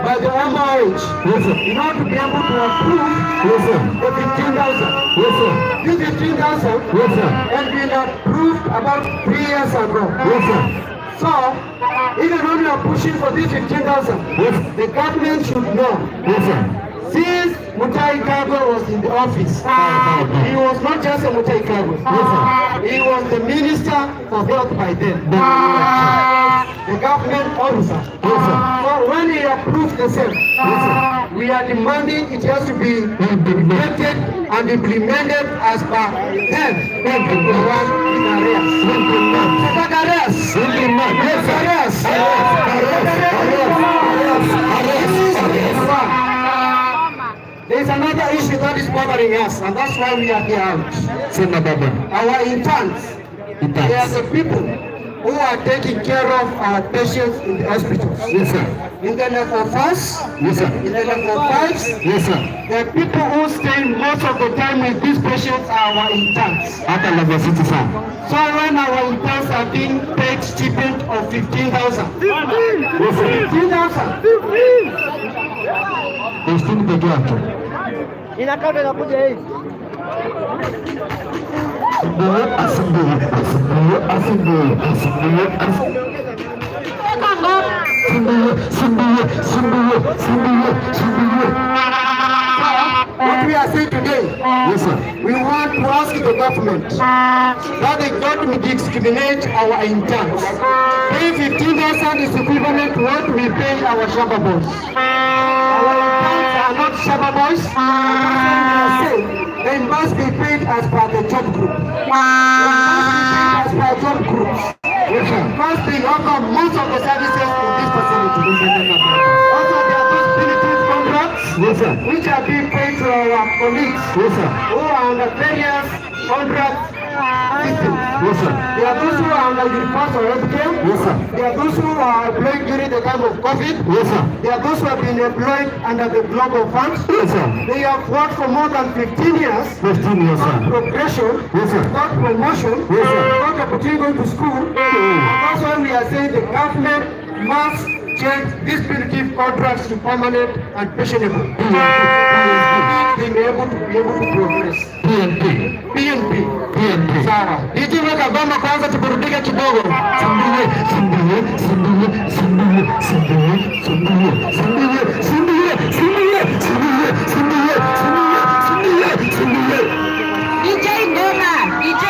by the MOH. In order to be able to approve the 15,000. This 15,000 has been approved about 3 years ago. So, even when we are pushing for this 15,000, the government should know. Since Mutahi Kagwe was in the office, he was not just a Mutahi Kagwe. He was the Minister for Health by then. The government officer. So when he approved the same, we are demanding it has to be implemented and implemented as per then. There is another issue that is bothering us, and that's why we are here. Our interns, they are the people who are taking care of our patients in the hospitals. In the level 4s, in the level 5s, the people who stay most of the time with these patients are our interns. So when our interns are being paid stipend of 15,000, 15,000. Inakaa inakuja hii. What we are saying today, we want to ask the government that they don't discriminate our interns. Pay 15,000 is equivalent to what we pay our Shaba boys. Our interns are not Shaba boys. They must be paid as per the job group. They must be paid as per job groups. Must be offer most of the services in this facility. Also, there are those benefit contracts which are being paid to our colleagues who are under various contracts. There are those who are under universal healthcare. There are those who are employed during the time of COVID. There are those who have been employed under the Global Fund. They have worked for more than 15 years. Without progression, without promotion, without opportunity going to school. That's why we are saying the government must change these punitive contracts to permanent and pensionable. Being able to progress. PNP. Sawa. Nijiweka goma kwanza tuburudike kidogo. DJ Goma, DJ.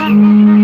Thank you.